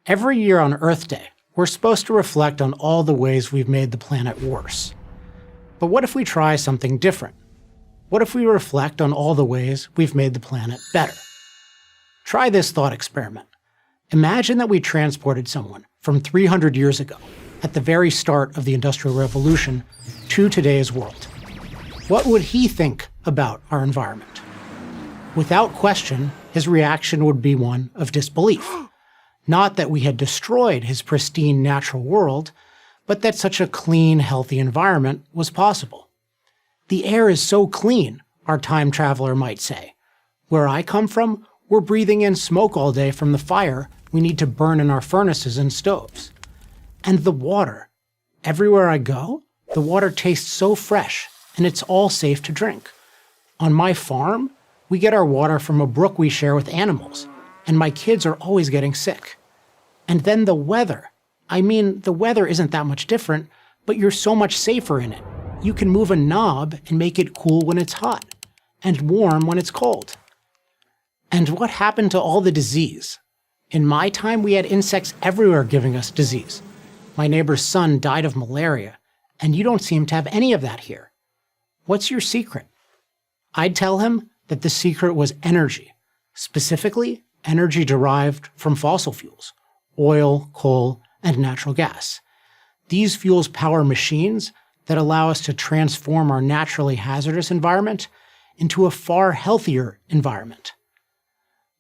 Every year on Earth Day, we're supposed to reflect on all the ways we've made the planet worse. But what if we try something different? What if we reflect on all the ways we've made the planet better? Try this thought experiment. Imagine that we transported someone from 300 years ago, at the very start of the Industrial Revolution, to today's world. What would he think about our environment? Without question, his reaction would be one of disbelief. Not that we had destroyed his pristine natural world, but that such a clean, healthy environment was possible. The air is so clean, our time traveler might say. Where I come from, we're breathing in smoke all day from the fire we need to burn in our furnaces and stoves. And the water. Everywhere I go, the water tastes so fresh, and it's all safe to drink. On my farm, we get our water from a brook we share with animals, and my kids are always getting sick. And then the weather. I mean, the weather isn't that much different, but you're so much safer in it. You can move a knob and make it cool when it's hot, and warm when it's cold. And what happened to all the disease? In my time, we had insects everywhere giving us disease. My neighbor's son died of malaria, and you don't seem to have any of that here. What's your secret? I'd tell him that the secret was energy, specifically energy derived from fossil fuels, oil, coal, and natural gas. These fuels power machines that allow us to transform our naturally hazardous environment into a far healthier environment.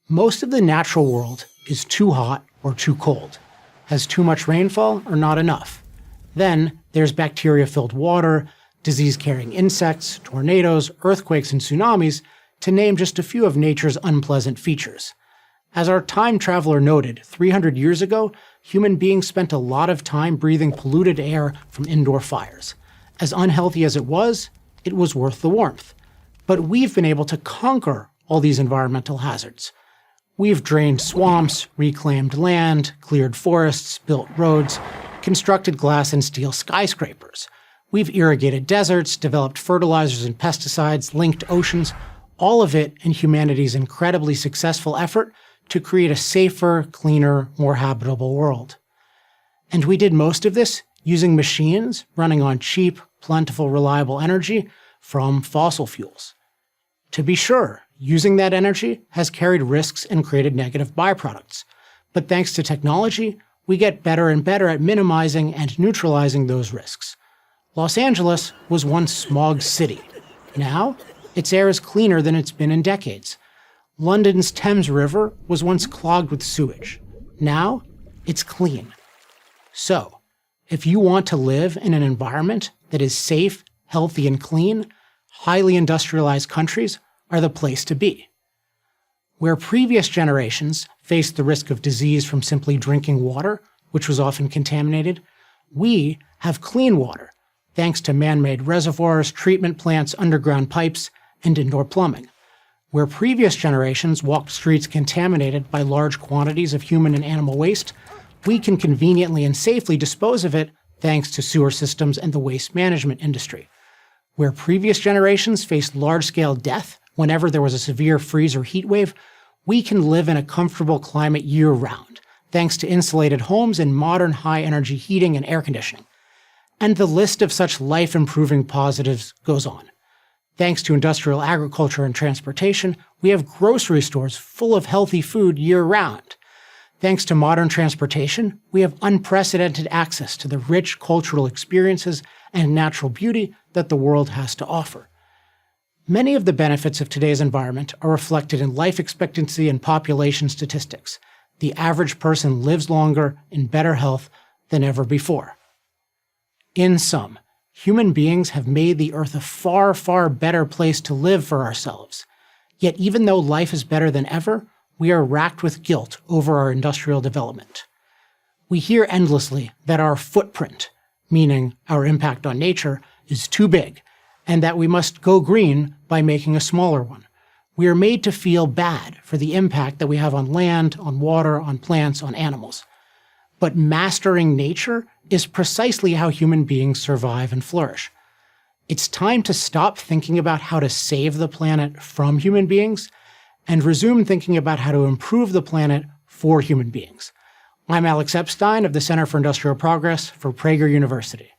Most of the natural world is too hot or too cold, has too much rainfall or not enough. Then there's bacteria-filled water, disease-carrying insects, tornadoes, earthquakes, and tsunamis, to name just a few of nature's unpleasant features. As our time traveler noted, 300 years ago, human beings spent a lot of time breathing polluted air from indoor fires. As unhealthy as it was worth the warmth. But we've been able to conquer all these environmental hazards. We've drained swamps, reclaimed land, cleared forests, built roads, constructed glass and steel skyscrapers. We've irrigated deserts, developed fertilizers and pesticides, linked oceans, all of it in humanity's incredibly successful effort to create a safer, cleaner, more habitable world. And we did most of this using machines running on cheap, plentiful, reliable energy from fossil fuels. To be sure, using that energy has carried risks and created negative byproducts. But thanks to technology, we get better and better at minimizing and neutralizing those risks. Los Angeles was once smog city. Now, its air is cleaner than it's been in decades. London's Thames River was once clogged with sewage. Now, it's clean. So, if you want to live in an environment that is safe, healthy, and clean, highly industrialized countries are the place to be. Where previous generations faced the risk of disease from simply drinking water, which was often contaminated, we have clean water, thanks to man-made reservoirs, treatment plants, underground pipes, and indoor plumbing. Where previous generations walked streets contaminated by large quantities of human and animal waste, we can conveniently and safely dispose of it thanks to sewer systems and the waste management industry. Where previous generations faced large-scale death whenever there was a severe freeze or heat wave, we can live in a comfortable climate year-round, thanks to insulated homes and modern high-energy heating and air conditioning. And the list of such life-improving positives goes on. Thanks to industrial agriculture and transportation, we have grocery stores full of healthy food year-round. Thanks to modern transportation, we have unprecedented access to the rich cultural experiences and natural beauty that the world has to offer. Many of the benefits of today's environment are reflected in life expectancy and population statistics. The average person lives longer in better health than ever before. In sum, human beings have made the Earth a far, far better place to live for ourselves. Yet even though life is better than ever, we are racked with guilt over our industrial development. We hear endlessly that our footprint, meaning our impact on nature, is too big, and that we must go green by making a smaller one. We are made to feel bad for the impact that we have on land, on water, on plants, on animals. But mastering nature is precisely how human beings survive and flourish. It's time to stop thinking about how to save the planet from human beings and resume thinking about how to improve the planet for human beings. I'm Alex Epstein of the Center for Industrial Progress for Prager University.